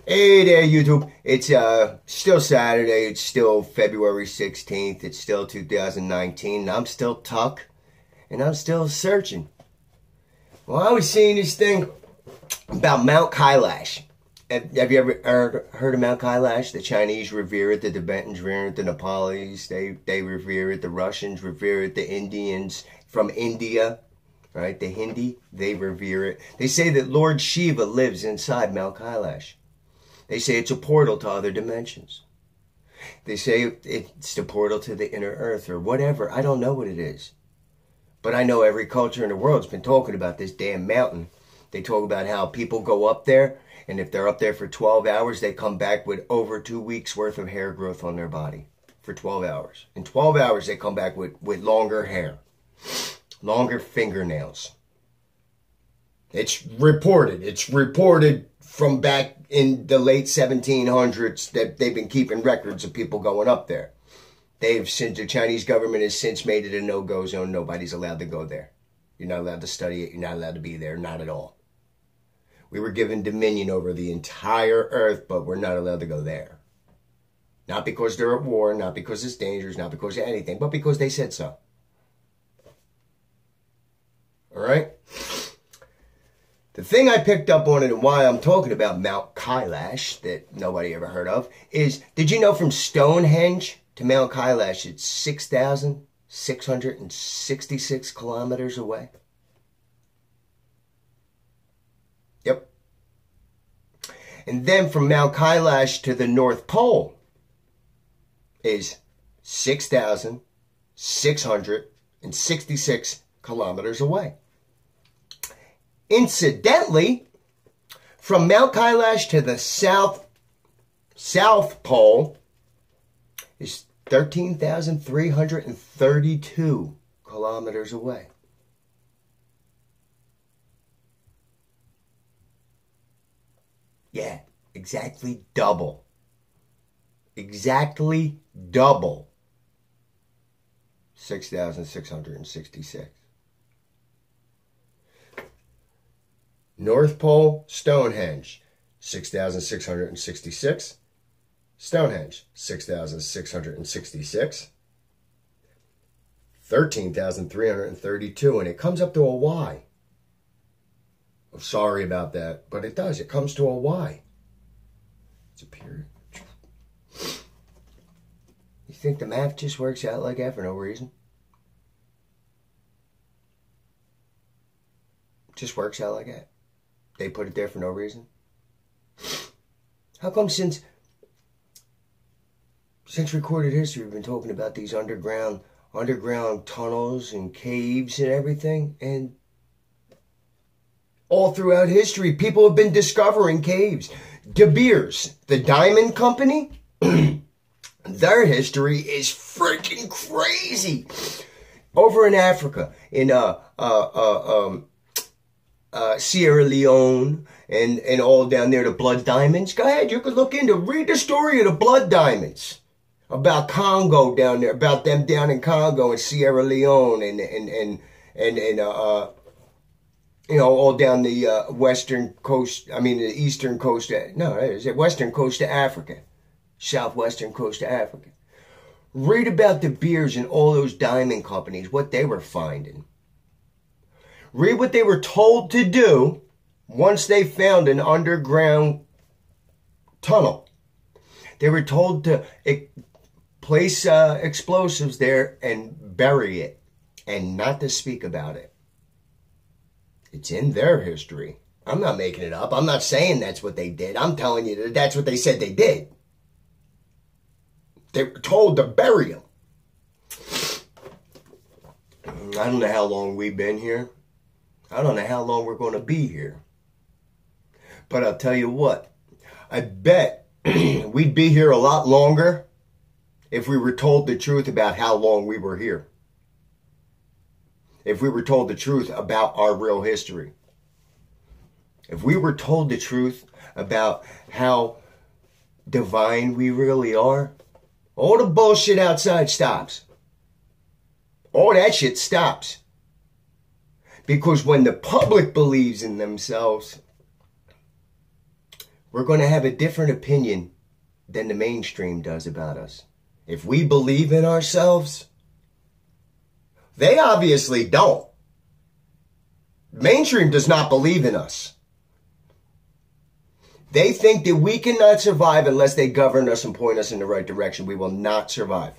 Hey there, YouTube. It's still Saturday. It's still February 16th. It's still 2019. And I'm still Tuck. And I'm still searching. Well, I was seeing this thing about Mount Kailash. Have you ever heard of Mount Kailash? The Chinese revere it. The Tibetans revere it. The Nepalis, they revere it. The Russians revere it. The Indians from India, right? The Hindi, they revere it. They say that Lord Shiva lives inside Mount Kailash. They say it's a portal to other dimensions. They say it's the portal to the inner earth or whatever. I don't know what it is. But I know every culture in the world's been talking about this damn mountain. They talk about how people go up there, and if they're up there for 12 hours, they come back with over 2 weeks worth of hair growth on their body for 12 hours. In 12 hours, they come back with longer hair, longer fingernails. It's reported. It's reported from back in the late 1700s that they've been keeping records of people going up there. The Chinese government has since made it a no-go zone. Nobody's allowed to go there. You're not allowed to study it. You're not allowed to be there. Not at all. We were given dominion over the entire earth, but we're not allowed to go there. Not because they're at war, not because it's dangerous, not because of anything, but because they said so. All right? The thing I picked up on it and why I'm talking about Mount Kailash that nobody ever heard of is, did you know from Stonehenge to Mount Kailash it's 6,666 kilometers away? Yep. And then from Mount Kailash to the North Pole is 6,666 kilometers away. Incidentally, from Mount Kailash to the South Pole is 13,332 kilometers away. Yeah, exactly double. Exactly double. 6,666. North Pole, Stonehenge, 6,666. Stonehenge, 6,666. 13,332, and it comes up to a Y. I'm sorry about that, but it does. It comes to a Y. It's a period. You think the math just works out like that for no reason? Just works out like that. They put it there for no reason. How come since recorded history we've been talking about these underground tunnels and caves and everything, and all throughout history people have been discovering caves. De Beers, the diamond company, their history is freaking crazy. Over in Africa, in Sierra Leone and all down there, the blood diamonds. Go ahead, you could read the story of the blood diamonds. About Congo down there, about them down in Congo and Sierra Leone and all down the western coast, the eastern coast, western coast of Africa, southwestern coast of Africa. Read about De Beers and all those diamond companies, what they were finding. Read what they were told to do once they found an underground tunnel. They were told to place explosives there and bury it and not to speak about it. It's in their history. I'm not making it up. I'm not saying that's what they did. I'm telling you that that's what they said they did. They were told to bury them. I don't know how long we've been here. I don't know how long we're going to be here. But I'll tell you what. I bet we'd be here a lot longer if we were told the truth about how long we were here. If we were told the truth about our real history. If we were told the truth about how divine we really are, all the bullshit outside stops. All that shit stops. Because when the public believes in themselves, we're going to have a different opinion than the mainstream does about us. If we believe in ourselves, they obviously don't. Mainstream does not believe in us. They think that we cannot survive unless they govern us and point us in the right direction. We will not survive.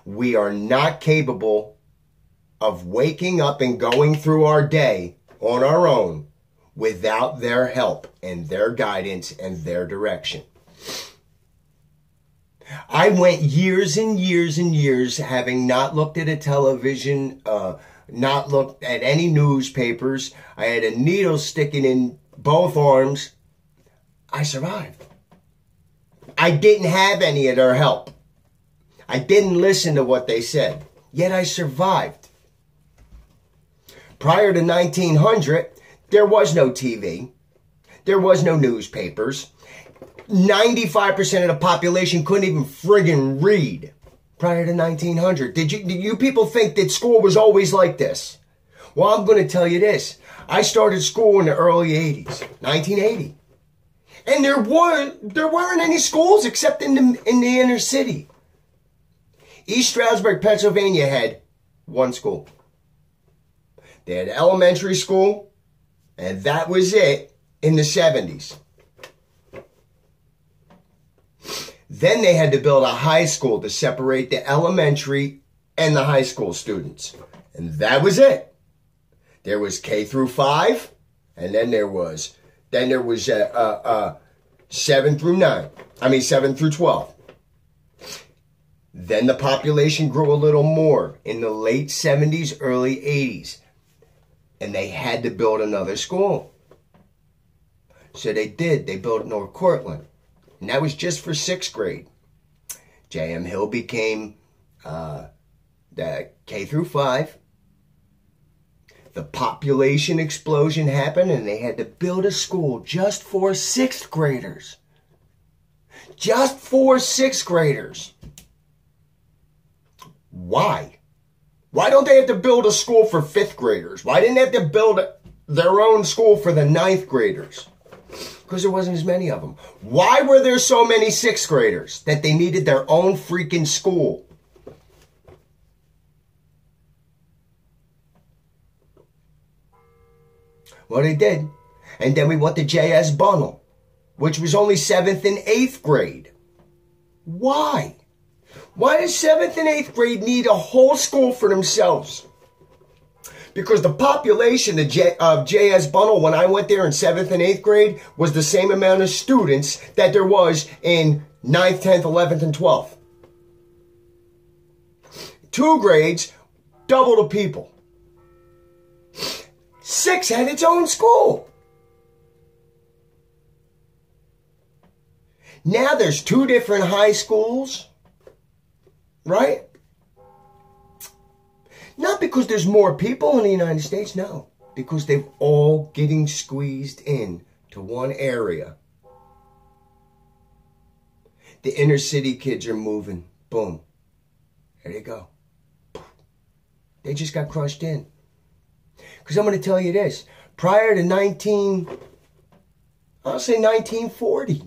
We are not capable of waking up and going through our day on our own without their help and their guidance and their direction. I went years and years and years having not looked at a television, not looked at any newspapers. I had a needle sticking in both arms. I survived. I didn't have any of their help. I didn't listen to what they said, yet I survived. Prior to 1900, there was no TV. There was no newspapers. 95% of the population couldn't even friggin' read prior to 1900. Did you people think that school was always like this? Well, I'm going to tell you this. I started school in the early 80s, 1980. And there weren't any schools except in the inner city. East Stroudsburg, Pennsylvania had one school. They had elementary school, and that was it in the 70s. Then they had to build a high school to separate the elementary and the high school students. And that was it. There was K through 5, and then there was 7 through 12. Then the population grew a little more in the late 70s, early 80s. And they had to build another school. So they did. They built North Cortland. And that was just for 6th grade. J.M. Hill became the K through 5. The population explosion happened and they had to build a school just for 6th graders. Just for 6th graders. Why? Why don't they have to build a school for 5th graders? Why didn't they have to build their own school for the 9th graders? Because there wasn't as many of them. Why were there so many 6th graders that they needed their own freaking school? Well, they did. And then we went to J.S. Bunnell, which was only 7th and 8th grade. Why? Why does 7th and 8th grade need a whole school for themselves? Because the population of J.S. Bunnell, when I went there in 7th and 8th grade, was the same amount of students that there was in 9th, 10th, 11th, and 12th. 2 grades, double the people. 6 had its own school. Now there's 2 different high schools, right? Not because there's more people in the United States, no. Because they're all getting squeezed in to one area. The inner city kids are moving. Boom. There they go. They just got crushed in. Because I'm going to tell you this. Prior to 1940,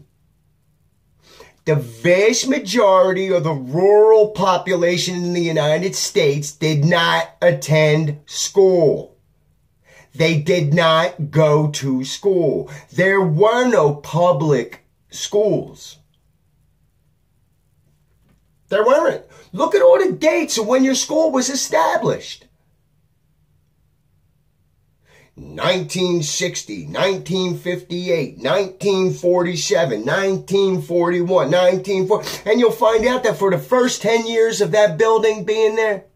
the vast majority of the rural population in the United States did not attend school. They did not go to school. There were no public schools. There weren't. Look at all the dates of when your school was established. 1960, 1958, 1947, 1941, 1940. And you'll find out that for the first 10 years of that building being there,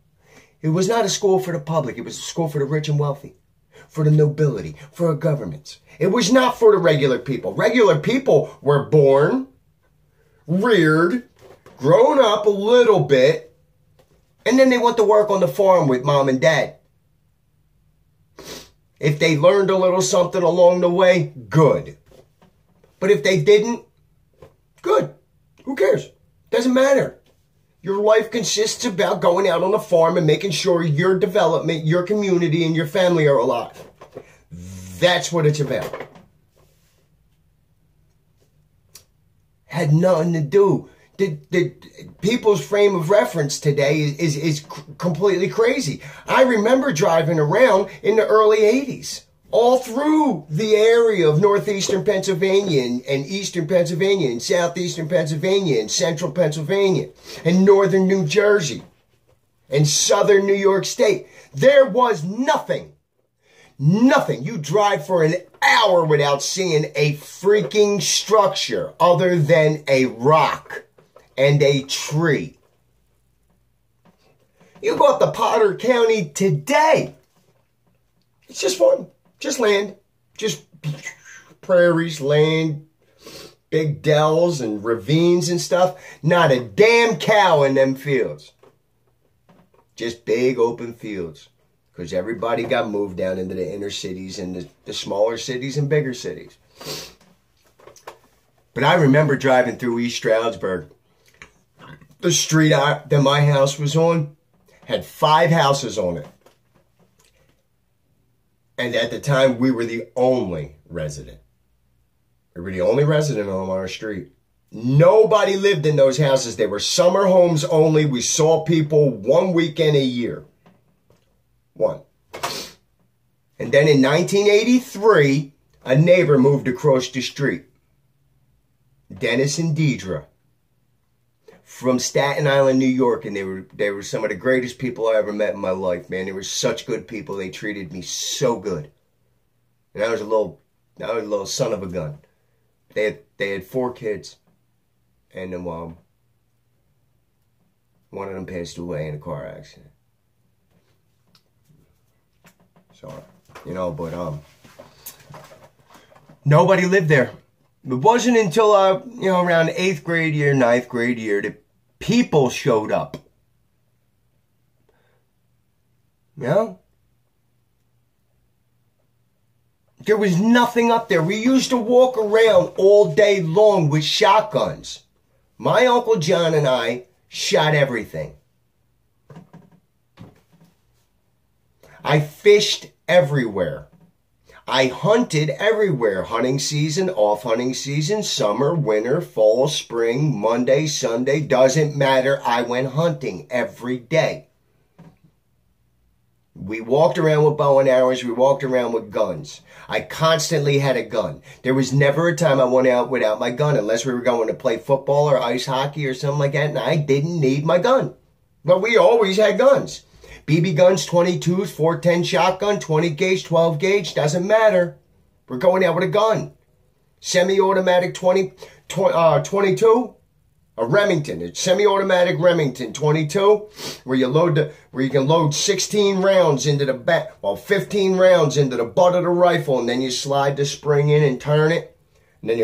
it was not a school for the public. It was a school for the rich and wealthy, for the nobility, for governments. It was not for the regular people. Regular people were born, reared, grown up a little bit, and then they went to work on the farm with mom and dad. If they learned a little something along the way, good. But if they didn't, good. Who cares? Doesn't matter. Your life consists about going out on the farm and making sure your development, your community, and your family are alive. That's what it's about. had nothing to do. The people's frame of reference today is completely crazy. I remember driving around in the early 80s, all through the area of northeastern Pennsylvania and eastern Pennsylvania and southeastern Pennsylvania and central Pennsylvania and northern New Jersey and southern New York State. There was nothing. Nothing. You drive for an hour without seeing a freaking structure other than a rock and a tree. You go up to Potter County today. It's just fun. Just land. Just prairies, land, big dells and ravines and stuff. Not a damn cow in them fields. Just big open fields. Because everybody got moved down into the inner cities and the smaller cities and bigger cities. But I remember driving through East Stroudsburg. The street that my house was on had 5 houses on it. And at the time, we were the only resident. We were the only resident on our street. Nobody lived in those houses. They were summer homes only. We saw people 1 weekend a year. One. And then in 1983, a neighbor moved across the street. Dennis and Deidre. From Staten Island, New York, and they were some of the greatest people I ever met in my life, man. They were such good people. They treated me so good. And I was a little son of a gun. They had 4 kids, and then one of them passed away in a car accident. So, but nobody lived there. It wasn't until around 8th grade year, 9th grade year that people showed up. There was nothing up there. We used to walk around all day long with shotguns. My Uncle John and I shot everything. I fished everywhere. I hunted everywhere. Hunting season, off hunting season, summer, winter, fall, spring, Monday, Sunday, doesn't matter. I went hunting every day. We walked around with bow and arrows. We walked around with guns. I constantly had a gun. There was never a time I went out without my gun unless we were going to play football or ice hockey or something like that, and I didn't need my gun. But we always had guns. BB guns, 22s, 410 shotgun, 20 gauge, 12 gauge, doesn't matter. We're going out with a gun. Semi-automatic 22, a Remington. It's semi-automatic Remington 22, where you can load 16 rounds into the back, 15 rounds into the butt of the rifle, and then you slide the spring in and turn it, and then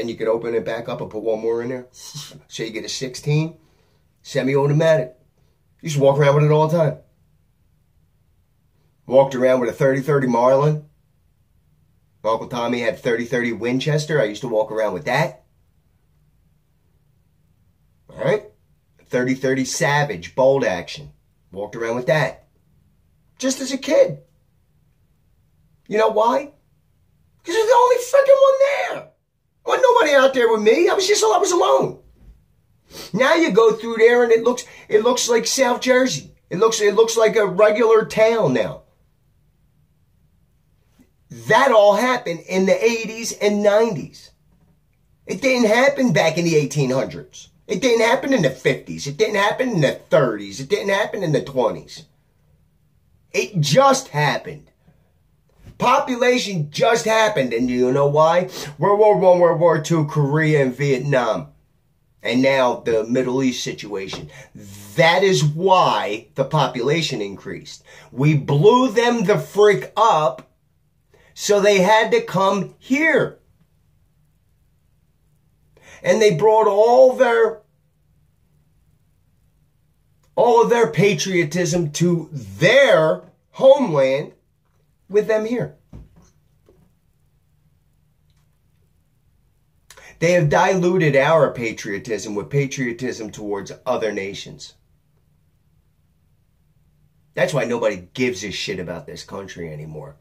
you could open it back up and put one more in there. So you get a 16 semi-automatic. You used to walk around with it all the time. Walked around with a 30-30 Marlin. Uncle Tommy had 30-30 Winchester. I used to walk around with that. All right? 30-30 Savage, bolt action. Walked around with that. Just as a kid. You know why? Because there's the only freaking one there. There wasn't nobody out there with me. I was alone. Now you go through there and it looks like South Jersey. It looks like a regular town now. That all happened in the 80s and 90s. It didn't happen back in the 1800s. It didn't happen in the 50s. It didn't happen in the 30s. It didn't happen in the 20s. It just happened. Population just happened. And you know why? World War I, World War II, Korea, and Vietnam. And now the Middle East situation. That is why the population increased. We blew them the frick up, so they had to come here. And they brought all of their patriotism to their homeland with them here. They have diluted our patriotism with patriotism towards other nations. That's why nobody gives a shit about this country anymore.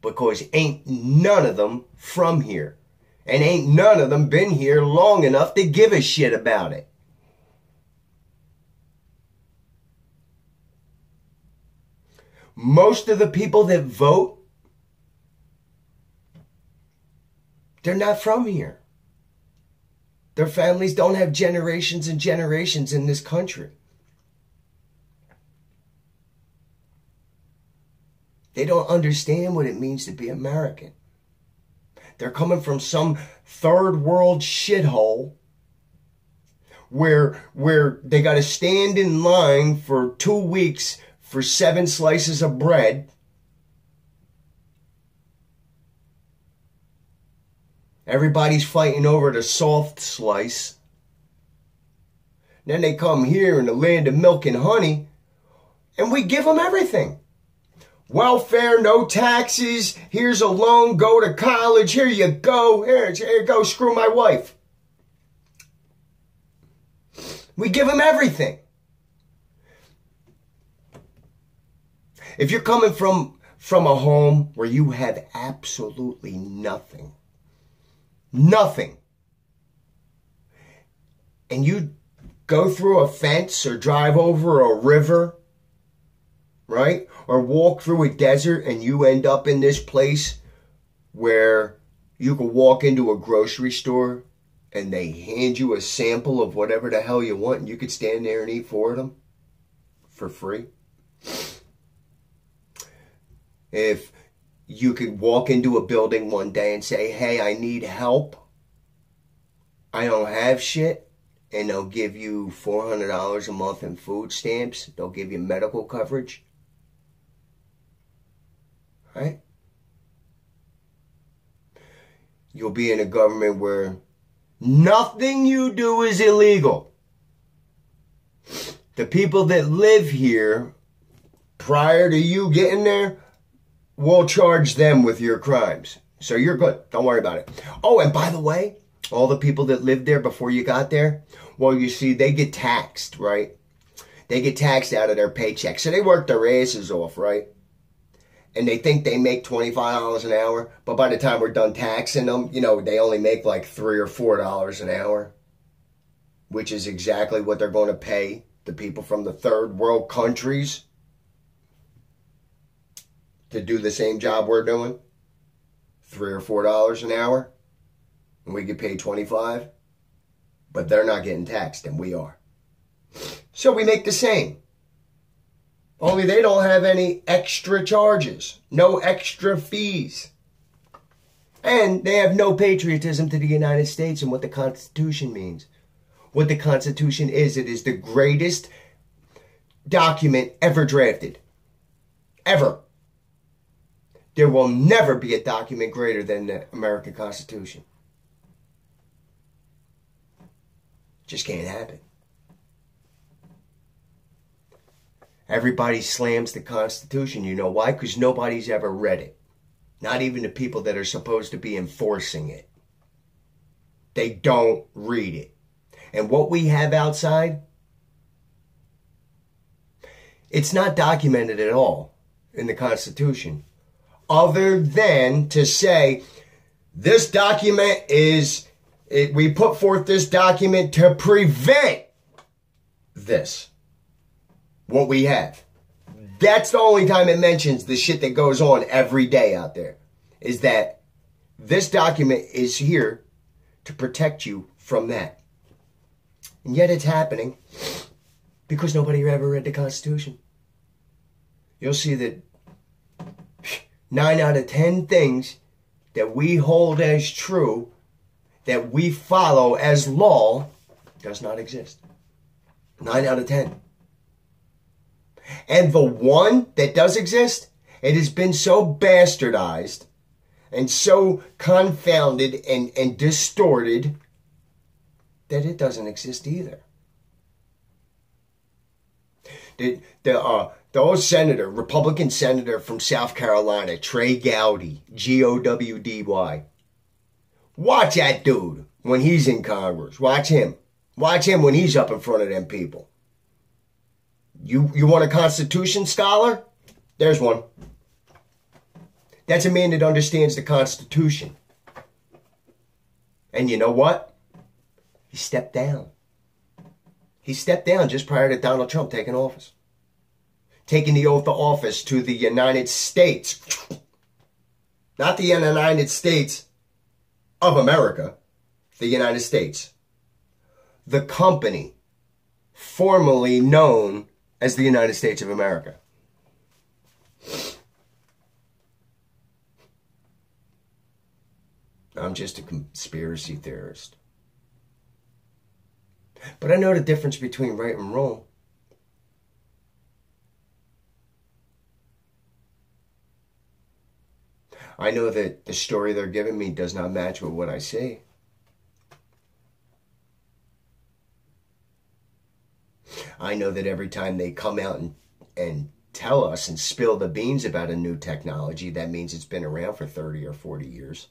Because ain't none of them from here. And ain't none of them been here long enough to give a shit about it. Most of the people that vote, they're not from here. Their families don't have generations and generations in this country. They don't understand what it means to be American. They're coming from some third world shithole where they got to stand in line for 2 weeks for 7 slices of bread. Everybody's fighting over the soft slice. Then they come here in the land of milk and honey, and we give them everything. Welfare, no taxes, here's a loan, go to college, here you go, here you go, screw my wife. We give them everything. If you're coming from a home where you have absolutely nothing, and you go through a fence or drive over a river, right? Or walk through a desert and you end up in this place where you can walk into a grocery store and they hand you a sample of whatever the hell you want and you could stand there and eat 4 of them for free. If you could walk into a building one day and say, hey, I need help. I don't have shit. And they'll give you $400 a month in food stamps. They'll give you medical coverage. Right? You'll be in a government where nothing you do is illegal. The people that live here prior to you getting there, we'll charge them with your crimes. So you're good. Don't worry about it. Oh, and by the way, all the people that lived there before you got there, well, you see, they get taxed, right? They get taxed out of their paycheck. So they work their asses off, right? And they think they make $25 an hour. But by the time we're done taxing them, you know, they only make like $3 or $4 an hour. Which is exactly what they're going to pay the people from the third world countries to do the same job we're doing. $3 or $4 an hour. And we get paid $25. But they're not getting taxed and we are. So we make the same. Only they don't have any extra charges. No extra fees. And they have no patriotism to the United States and what the Constitution means. What the Constitution is, it is the greatest document ever drafted. Ever. There will never be a document greater than the American Constitution. Just can't happen. Everybody slams the Constitution. You know why? Because nobody's ever read it. Not even the people that are supposed to be enforcing it. They don't read it. And what we have outside, it's not documented at all in the Constitution. Other than to say, this document is, we put forth this document to prevent this. What we have. That's the only time it mentions the shit that goes on every day out there. Is that this document is here to protect you from that. And yet it's happening because nobody ever read the Constitution. You'll see that 9 out of 10 things that we hold as true, that we follow as law, does not exist. 9 out of 10. And the one that does exist, it has been so bastardized and so confounded and distorted that it doesn't exist either. The old senator, Republican senator from South Carolina, Trey Gowdy, Gowdy. Watch that dude when he's in Congress. Watch him. Watch him when he's up in front of them people. You want a Constitution scholar? There's one. That's a man that understands the Constitution. And you know what? He stepped down. He stepped down just prior to Donald Trump taking office. Taking the oath of office to the United States. Not the United States of America. The United States. The company formerly known as the United States of America. I'm just a conspiracy theorist. But I know the difference between right and wrong. I know that the story they're giving me does not match with what I see. I know that every time they come out and tell us and spill the beans about a new technology, that means it's been around for 30 or 40 years.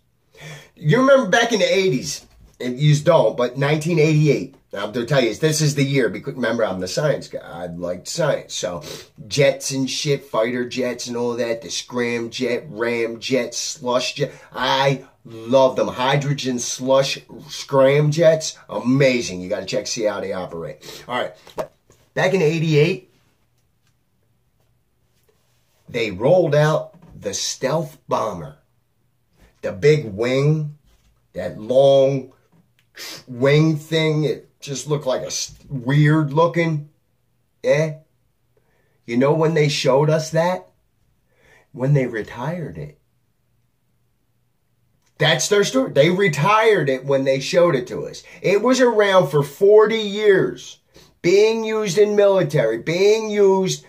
You remember back in the 80s, and you don't, but 1988, I'm going to tell you, this is the year, because remember, I'm the science guy. I liked science. So jets and shit, fighter jets and all that, the scram jet, ram jet, slush jet. I love them. Hydrogen slush scram jets, amazing. You got to see how they operate. All right. Back in 88, they rolled out the stealth bomber. The big wing, that long wing thing, it just looked like a weird looking. Yeah. You know when they showed us that? When they retired it. That's their story. They retired it when they showed it to us. It was around for 40 years. Being used in military, being used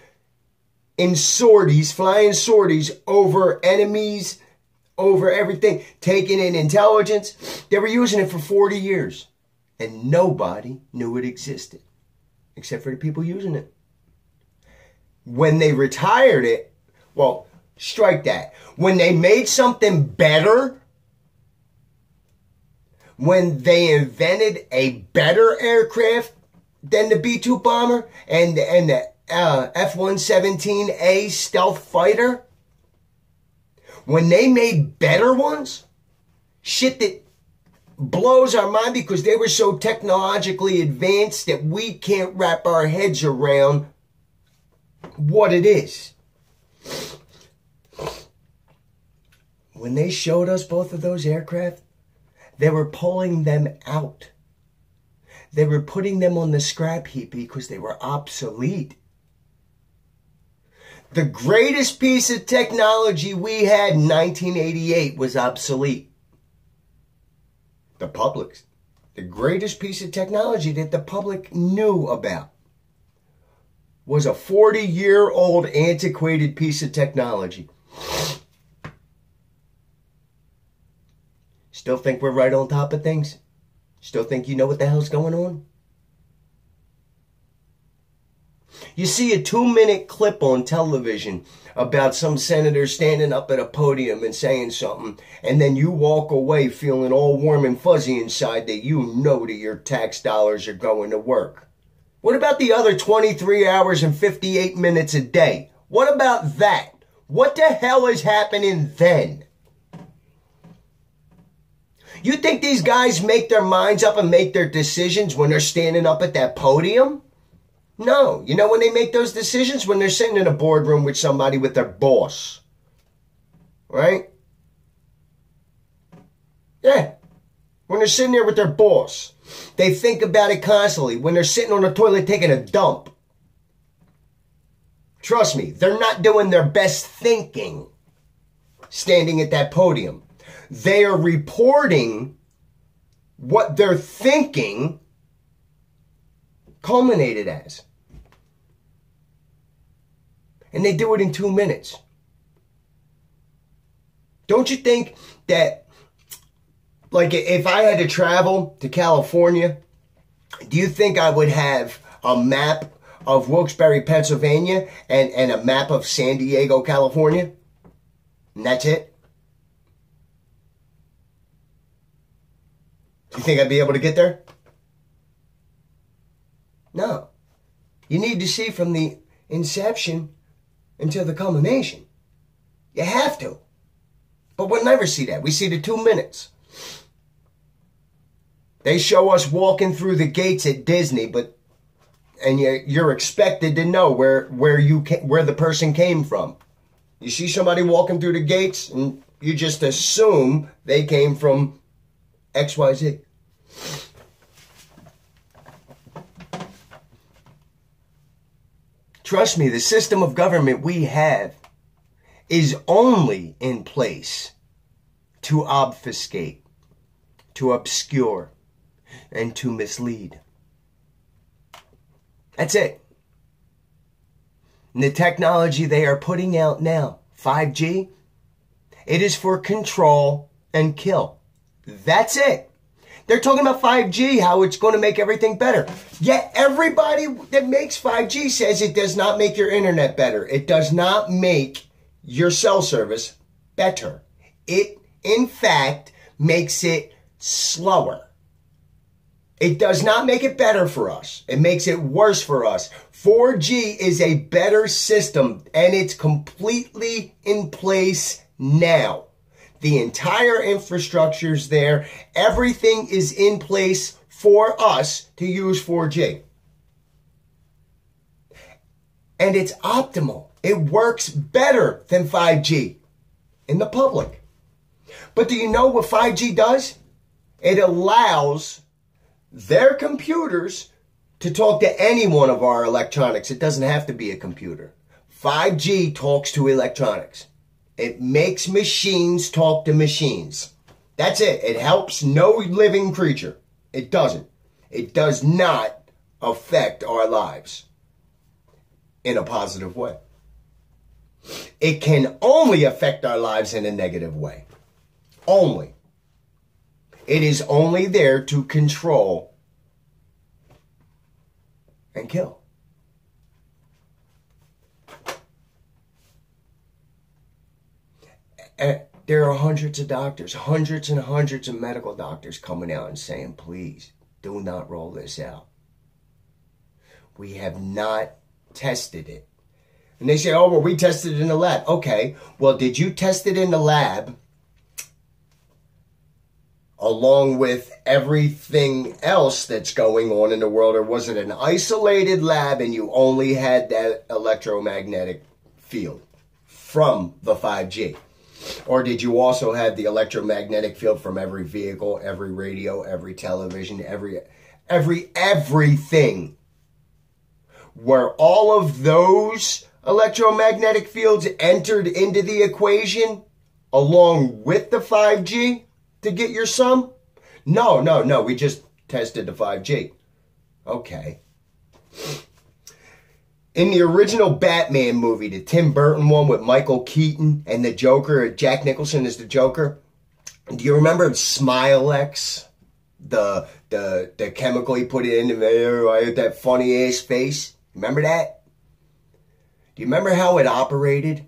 in sorties, flying sorties over enemies, over everything, taking in intelligence. They were using it for 40 years. And nobody knew it existed. Except for the people using it. When they retired it, well, strike that. When they made something better, when they invented a better aircraft than the B-2 bomber and the F-117A stealth fighter, when they made better ones, shit that blows our mind because they were so technologically advanced that we can't wrap our heads around what it is. When they showed us both of those aircraft, they were pulling them out. They were putting them on the scrap heap because they were obsolete. The greatest piece of technology we had in 1988 was obsolete. The public's. The greatest piece of technology that the public knew about was a 40-year-old antiquated piece of technology. Still think we're right on top of things? Still think you know what the hell's going on? You see a 2-minute clip on television about some senator standing up at a podium and saying something, and then you walk away feeling all warm and fuzzy inside that you know that your tax dollars are going to work. What about the other 23 hours and 58 minutes a day? What about that? What the hell is happening then? You think these guys make their minds up and make their decisions when they're standing up at that podium? No. You know when they make those decisions? When they're sitting in a boardroom with somebody, with their boss. Right? Yeah. When they're sitting there with their boss. They think about it constantly. When they're sitting on the toilet taking a dump. Trust me, they're not doing their best thinking standing at that podium. They are reporting what their thinking culminated as. And they do it in 2 minutes. Don't you think that, like, if I had to travel to California, do you think I would have a map of Wilkes-Barre, Pennsylvania, and a map of San Diego, California? And that's it? You think I'd be able to get there? No. You need to see from the inception until the culmination. You have to. But we'll never see that. We see the 2 minutes. They show us walking through the gates at Disney, and you're expected to know where the person came from. You see somebody walking through the gates, and you just assume they came from XYZ. Trust me, the system of government we have is only in place to obfuscate, to obscure, and to mislead. That's it. And the technology they are putting out now, 5G, it is for control and kill. That's it. They're talking about 5G, how it's going to make everything better. Yet everybody that makes 5G says it does not make your internet better. It does not make your cell service better. It, in fact, makes it slower. It does not make it better for us. It makes it worse for us. 4G is a better system, and it's completely in place now. The entire infrastructure's there. Everything is in place for us to use 4G. And it's optimal. It works better than 5G in the public. But do you know what 5G does? It allows their computers to talk to any one of our electronics. It doesn't have to be a computer. 5G talks to electronics. It makes machines talk to machines. That's it. It helps no living creature. It doesn't. It does not affect our lives in a positive way. It can only affect our lives in a negative way. Only. It is only there to control and kill. There are hundreds of doctors, hundreds and hundreds of medical doctors coming out and saying, please, do not roll this out. We have not tested it. And they say, oh, well, we tested it in the lab. Okay, well, did you test it in the lab along with everything else that's going on in the world? Or was it an isolated lab and you only had that electromagnetic field from the 5G? Or did you also have the electromagnetic field from every vehicle, every radio, every television, everything? Were all of those electromagnetic fields entered into the equation along with the 5G to get your sum? No. We just tested the 5G. Okay. In the original Batman movie, the Tim Burton one with Michael Keaton and the Joker, Jack Nicholson is the Joker. Do you remember Smilex? The chemical he put in there, I had that funny ass face. Remember that? Do you remember how it operated?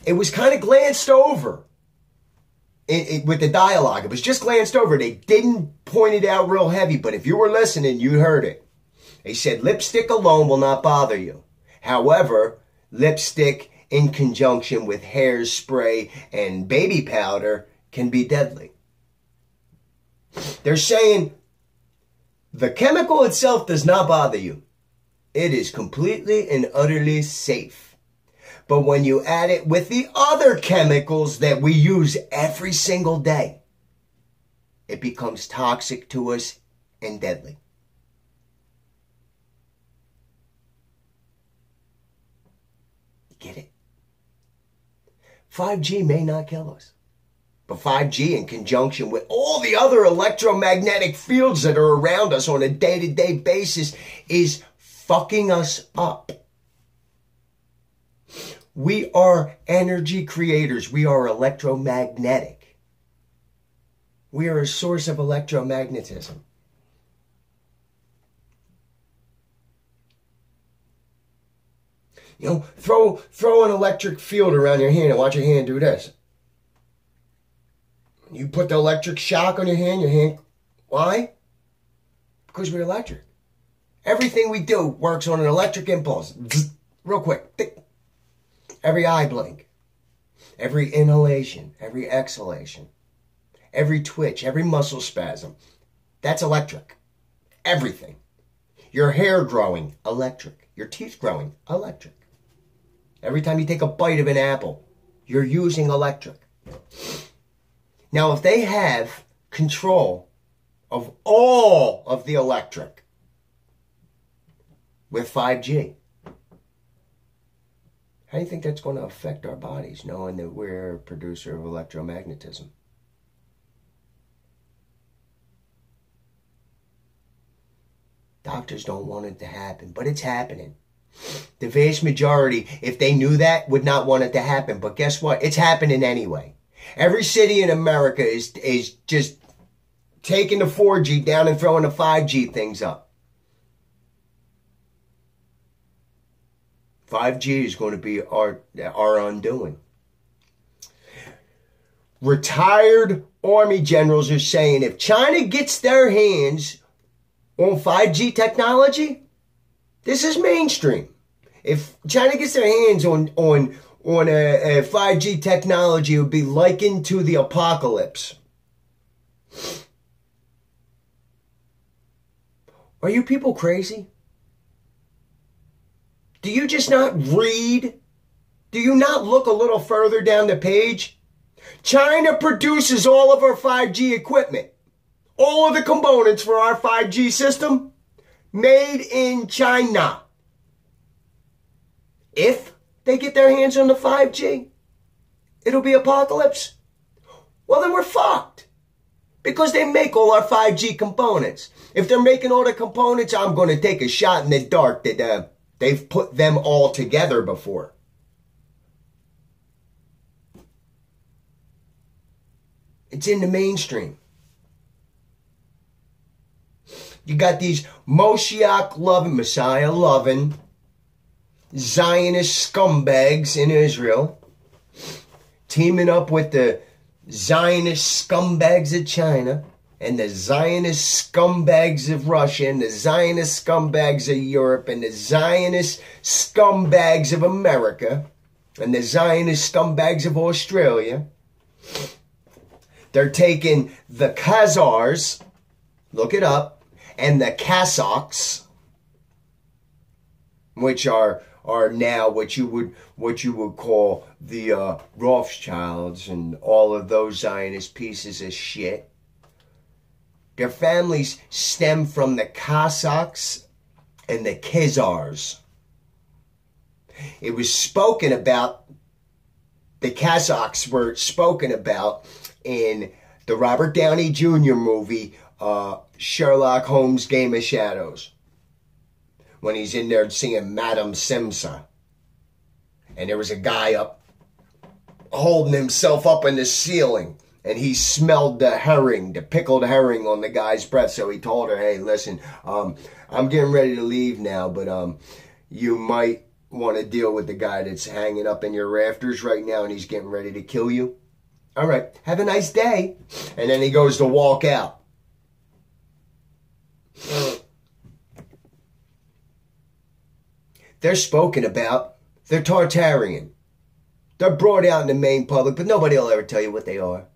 It was kind of glanced over with the dialogue. It was just glanced over. They didn't point it out real heavy, but if you were listening, you heard it. They said lipstick alone will not bother you. However, lipstick in conjunction with hairspray and baby powder can be deadly. They're saying the chemical itself does not bother you. It is completely and utterly safe. But when you add it with the other chemicals that we use every single day, it becomes toxic to us and deadly. Get it? 5G may not kill us. But 5G in conjunction with all the other electromagnetic fields that are around us on a day-to-day basis is fucking us up. We are energy creators. We are electromagnetic. We are a source of electromagnetism. You know, throw an electric field around your hand and watch your hand do this. You put the electric shock on your hand, why? Because we're electric. Everything we do works on an electric impulse. Real quick. Every eye blink. Every inhalation. Every exhalation. Every twitch. Every muscle spasm. That's electric. Everything. Your hair growing, electric. Your teeth growing, electric. Every time you take a bite of an apple, you're using electric. Now, if they have control of all of the electric with 5G, how do you think that's going to affect our bodies, knowing that we're a producer of electromagnetism? Doctors don't want it to happen, but it's happening. The vast majority, if they knew that, would not want it to happen. But guess what? It's happening anyway. Every city in America is just taking the 4G down and throwing the 5G things up. 5G is going to be our undoing. Retired Army generals are saying if China gets their hands on 5G technology, this is mainstream. If China gets their hands on a 5G technology, it would be likened to the apocalypse. Are you people crazy? Do you just not read? Do you not look a little further down the page? China produces all of our 5G equipment. All of the components for our 5G system made in China. If they get their hands on the 5G, it'll be apocalypse. Well, then we're fucked. Because they make all our 5G components. If they're making all the components, I'm going to take a shot in the dark that they've put them all together before. It's in the mainstream. You got these Moshiach-loving, Messiah-loving, Zionist scumbags in Israel teaming up with the Zionist scumbags of China and the Zionist scumbags of Russia and the Zionist scumbags of Europe and the Zionist scumbags of America and the Zionist scumbags of Australia. They're taking the Khazars, look it up, and the Kazakhs, which are now what you would call the Rothschilds and all of those Zionist pieces of shit. Their families stem from the Kazakhs and the Khazars. It was spoken about, the Kazakhs were spoken about in the Robert Downey Jr. movie, Sherlock Holmes' Game of Shadows, when he's in there singing Madame Simsa. And there was a guy up holding himself up in the ceiling, and he smelled the herring, the pickled herring on the guy's breath. So he told her, hey, listen, I'm getting ready to leave now, but you might want to deal with the guy that's hanging up in your rafters right now, and he's getting ready to kill you. All right, have a nice day. And then he goes to walk out. They're spoken about. They're Tartarian. They're brought out in the main public, but nobody will ever tell you what they are.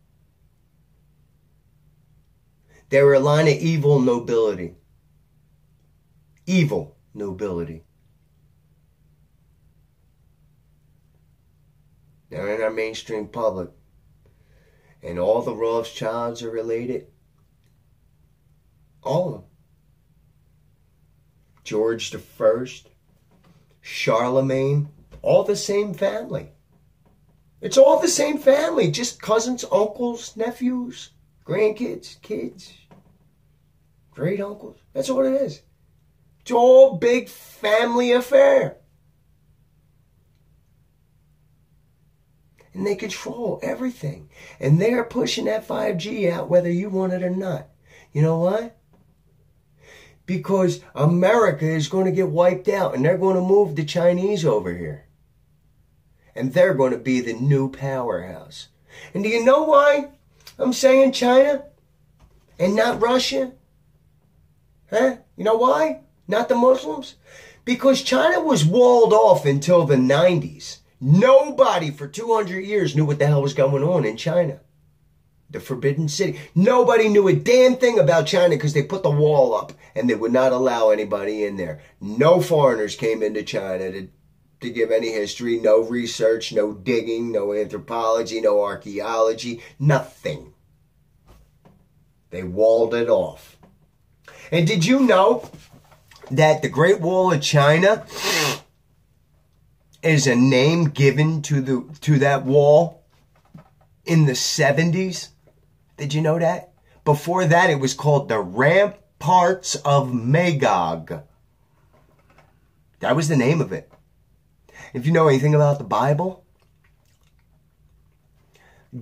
They're a line of evil nobility. Evil nobility. They're in our mainstream public. And all the Rothschilds are related. All of them. George I, Charlemagne, all the same family. It's all the same family, just cousins, uncles, nephews, grandkids, kids, great uncles. That's what it is. It's all big family affair. And they control everything. And they're pushing that 5G out whether you want it or not. You know why? Because America is going to get wiped out and they're going to move the Chinese over here. And they're going to be the new powerhouse. And do you know why I'm saying China and not Russia? Huh? You know why? Not the Muslims? Because China was walled off until the 90s. Nobody for 200 years knew what the hell was going on in China. The Forbidden City. Nobody knew a damn thing about China because they put the wall up and they would not allow anybody in there. No foreigners came into China to give any history, no research, no digging, no anthropology, no archaeology, nothing. They walled it off. And did you know that the Great Wall of China is a name given to that wall in the 70s? Did you know that? Before that, it was called the Ramparts of Magog. That was the name of it. If you know anything about the Bible,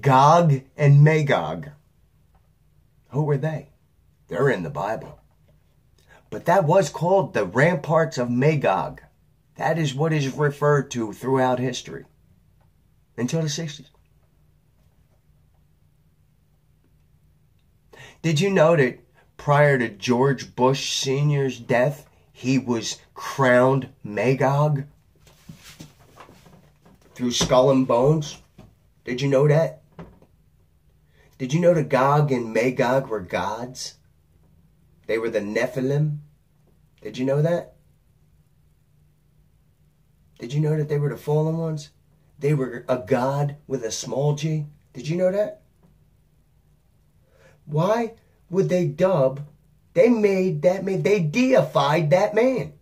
Gog and Magog, who were they? They're in the Bible. But that was called the Ramparts of Magog. That is what is referred to throughout history until the 60s. Did you know that prior to George Bush Sr.'s death, he was crowned Magog through Skull and Bones? Did you know that? Did you know that Gog and Magog were gods? They were the Nephilim. Did you know that? Did you know that they were the fallen ones? They were a god with a small g. Did you know that? Why would they they deified that man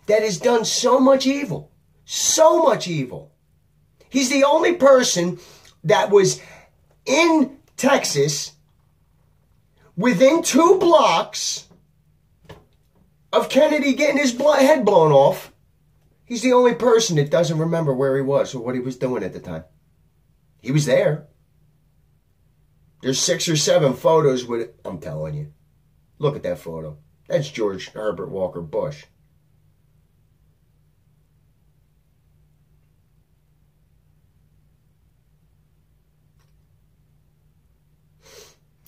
that has done so much evil. So much evil. He's the only person that was in Texas within 2 blocks of Kennedy getting his head blown off. He's the only person that doesn't remember where he was or what he was doing at the time. He was there. There's 6 or 7 photos with it. I'm telling you. Look at that photo. That's George Herbert Walker Bush.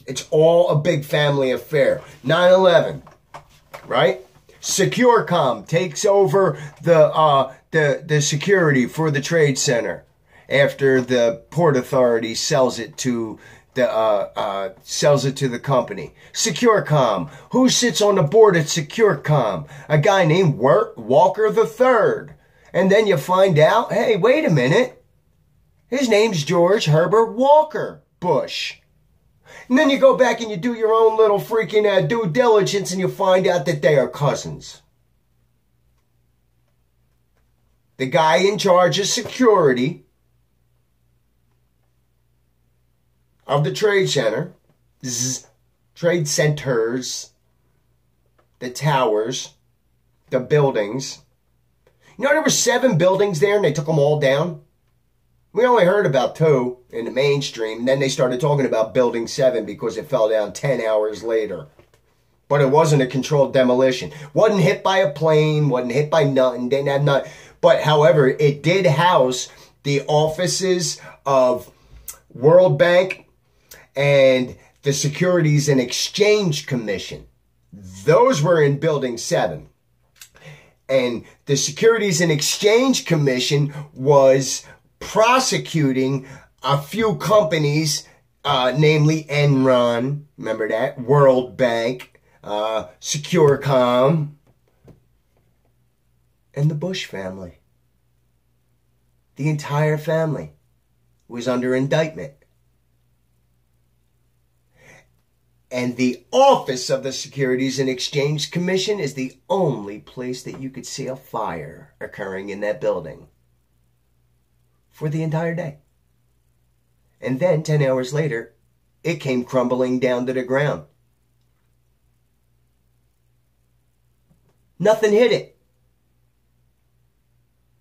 It's all a big family affair. 9/11, right? Securcom takes over the security for the Trade Center after the Port Authority sells it to the company. Securcom. Who sits on the board at Securcom? A guy named Walker III. And then you find out, hey, wait a minute. His name's George Herbert Walker Bush. And then you go back and you do your own little freaking due diligence and you find out that they are cousins. The guy in charge of security of the Trade Center, trade centers, the towers, the buildings. You know there were 7 buildings there and they took them all down? We only heard about 2 in the mainstream. Then they started talking about Building 7 because it fell down 10 hours later. But it wasn't a controlled demolition. Wasn't hit by a plane. Wasn't hit by nothing. Didn't have nothing. But however, it did house the offices of World Bank and the Securities and Exchange Commission. Those were in Building 7. And the Securities and Exchange Commission was prosecuting a few companies, namely Enron, remember that, World Bank, Securcom, and the Bush family. The entire family was under indictment. And the office of the Securities and Exchange Commission is the only place that you could see a fire occurring in that building for the entire day. And then 10 hours later, it came crumbling down to the ground. Nothing hit it.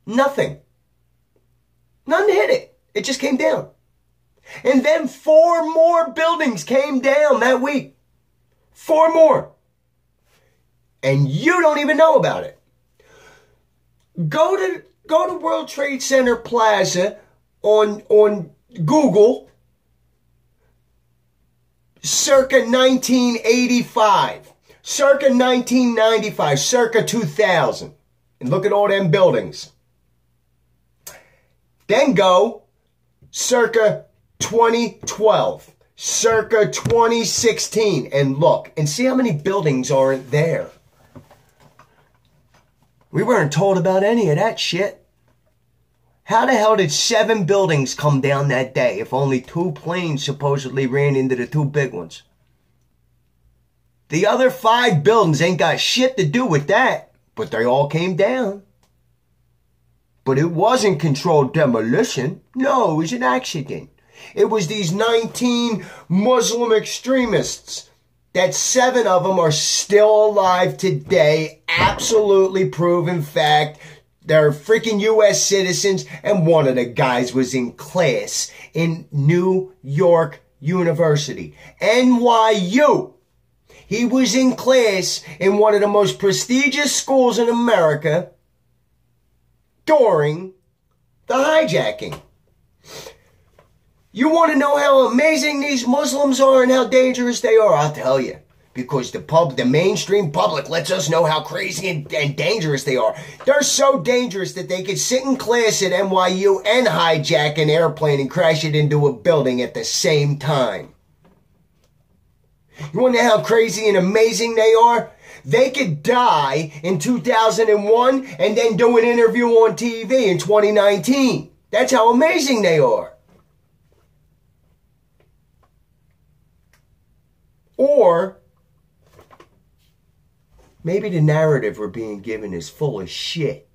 Nothing. Nothing hit it. It just came down. And then 4 more buildings came down that week. 4 more. And you don't even know about it. Go to World Trade Center Plaza on Google circa 1985, circa 1995, circa 2000. And look at all them buildings. Then go circa 2012, circa 2016. And look, and see how many buildings aren't there. We weren't told about any of that shit. How the hell did 7 buildings come down that day if only 2 planes supposedly ran into the 2 big ones? The other 5 buildings ain't got shit to do with that, but they all came down. But it wasn't controlled demolition. No, it was an accident. It was these 19 Muslim extremists that 7 of them are still alive today. Absolutely proven fact. They're freaking U.S. citizens, and one of the guys was in class in New York University, NYU. He was in class in one of the most prestigious schools in America during the hijacking. You want to know how amazing these Muslims are and how dangerous they are? I'll tell you. Because the mainstream public lets us know how crazy and dangerous they are. They're so dangerous that they could sit in class at NYU and hijack an airplane and crash it into a building at the same time. You want to know how crazy and amazing they are? They could die in 2001 and then do an interview on TV in 2019. That's how amazing they are. Or maybe the narrative we're being given is full of shit.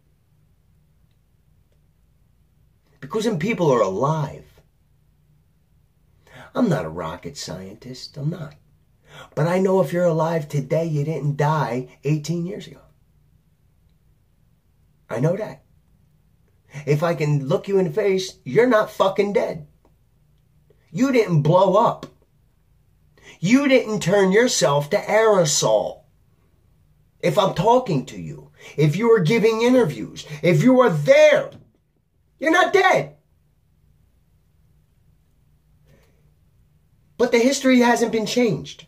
Because when people are alive, I'm not a rocket scientist, I'm not. But I know if you're alive today, you didn't die 18 years ago. I know that. If I can look you in the face, you're not fucking dead. You didn't blow up. You didn't turn yourself to aerosol. If I'm talking to you, if you are giving interviews, if you are there, you're not dead. But the history hasn't been changed.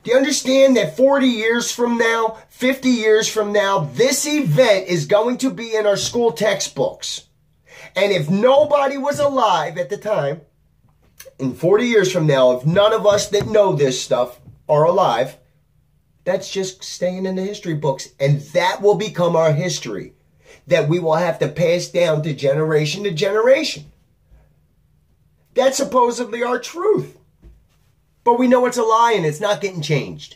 Do you understand that 40 years from now, 50 years from now, this event is going to be in our school textbooks? And if nobody was alive at the time, in 40 years from now, if none of us that know this stuff are alive, that's just staying in the history books. And that will become our history that we will have to pass down to generation. That's supposedly our truth. But we know it's a lie and it's not getting changed.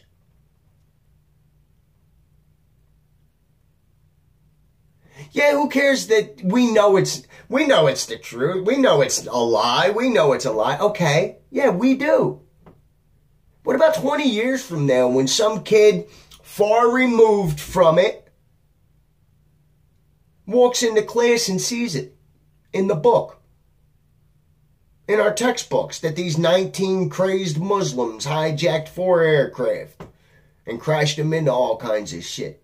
Yeah, who cares that we know it's the truth. We know it's a lie. We know it's a lie. Okay, yeah, we do. What about 20 years from now when some kid far removed from it walks into class and sees it in the book? In our textbooks, that these 19 crazed Muslims hijacked 4 aircraft and crashed them into all kinds of shit.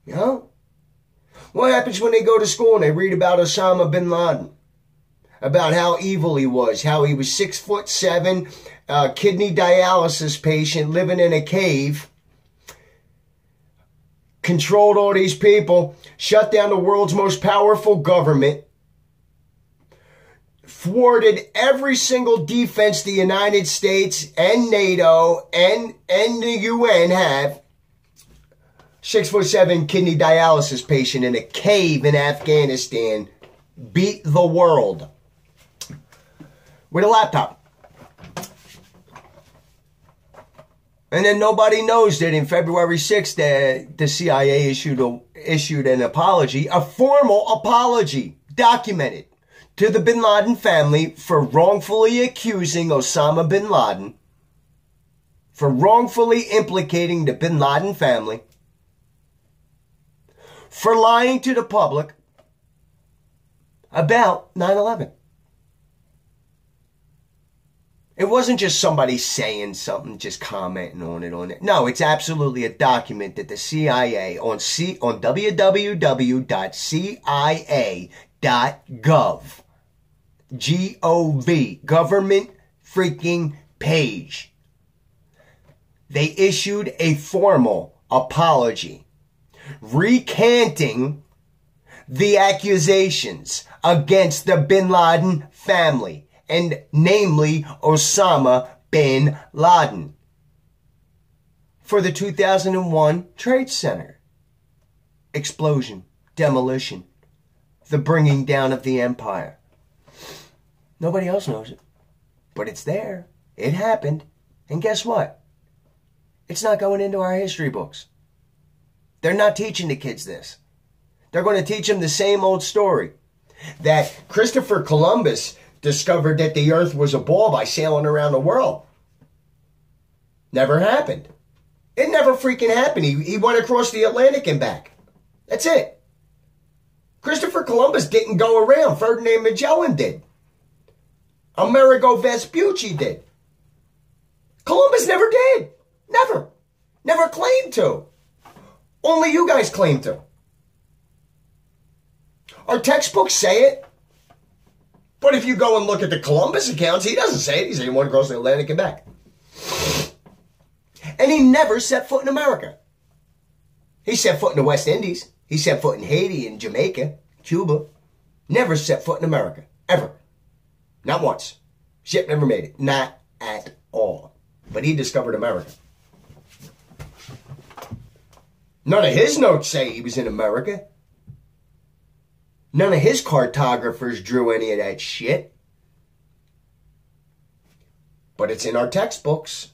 You know? What happens when they go to school and they read about Osama bin Laden? About how evil he was, how he was 6'7", kidney dialysis patient living in a cave, controlled all these people, shut down the world's most powerful government, thwarted every single defense the United States and NATO and the UN have. 6'7" kidney dialysis patient in a cave in Afghanistan beat the world with a laptop. And then nobody knows that in February 6th, the CIA issued an apology, a formal apology, documented, to the bin Laden family for wrongfully accusing Osama bin Laden, for wrongfully implicating the bin Laden family, for lying to the public about 9/11. It wasn't just somebody saying something, just commenting on it. No, it's absolutely a document that the CIA on www.cia.gov, G-O-V, government freaking page. They issued a formal apology recanting the accusations against the Bin Laden family, and namely Osama bin Laden, for the 2001 Trade Center explosion, demolition, the bringing down of the empire. Nobody else knows it, but it's there. It happened. And guess what? It's not going into our history books. They're not teaching the kids this. They're going to teach them the same old story, that Christopher Columbus discovered that the earth was a ball by sailing around the world. Never happened. It never freaking happened. He went across the Atlantic and back. That's it. Christopher Columbus didn't go around. Ferdinand Magellan did. Amerigo Vespucci did. Columbus never did. Never. Never claimed to. Only you guys claim to. Our textbooks say it. But if you go and look at the Columbus accounts, he doesn't say it. He said he went across the Atlantic and back. And he never set foot in America. He set foot in the West Indies. He set foot in Haiti and Jamaica, Cuba. Never set foot in America. Ever. Not once. Ship never made it. Not at all. But he discovered America. None of his notes say he was in America. None of his cartographers drew any of that shit. But it's in our textbooks.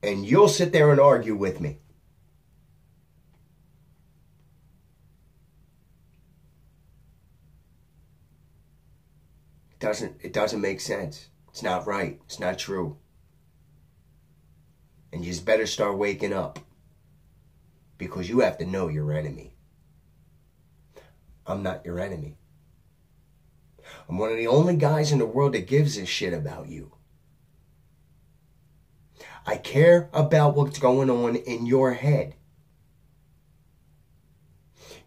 And you'll sit there and argue with me. It doesn't make sense. It's not right. It's not true. And you just better start waking up. Because you have to know your enemy. I'm not your enemy. I'm one of the only guys in the world that gives a shit about you. I care about what's going on in your head.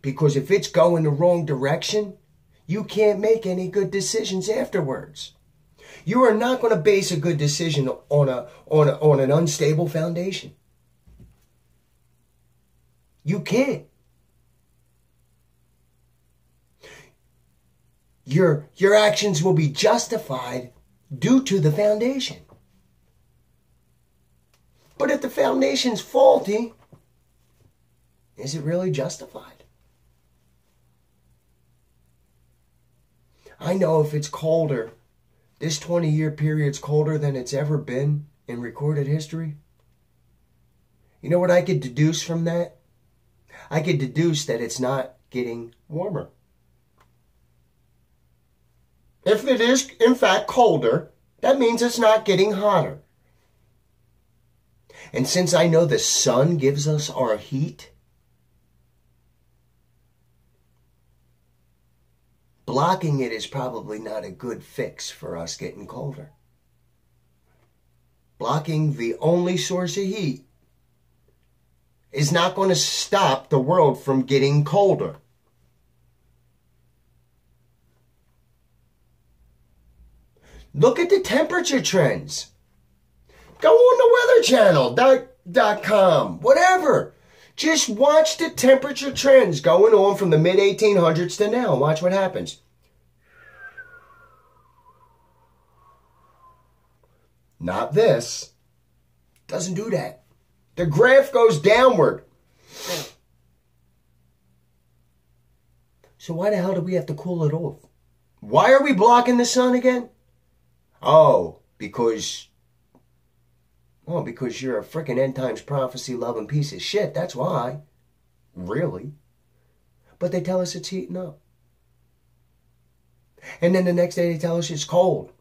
Because if it's going the wrong direction, you can't make any good decisions afterwards. You are not going to base a good decision on an unstable foundation. You can't. Your actions will be justified due to the foundation. But if the foundation's faulty, is it really justified? I know if it's colder, this 20-year period's colder than it's ever been in recorded history. You know what I could deduce from that? I could deduce that it's not getting warmer. If it is, in fact, colder, that means it's not getting hotter. And since I know the sun gives us our heat, blocking it is probably not a good fix for us getting colder. Blocking the only source of heat is not going to stop the world from getting colder. Look at the temperature trends. Go on the weatherchannel.com, whatever. Just watch the temperature trends going on from the mid-1800s to now. Watch what happens. Not this. Doesn't do that. The graph goes downward. So why the hell do we have to cool it off? Why are we blocking the sun again? Oh, because you're a frickin' end times prophecy loving piece of shit. That's why. Really. But they tell us it's heating up. And then the next day they tell us it's cold.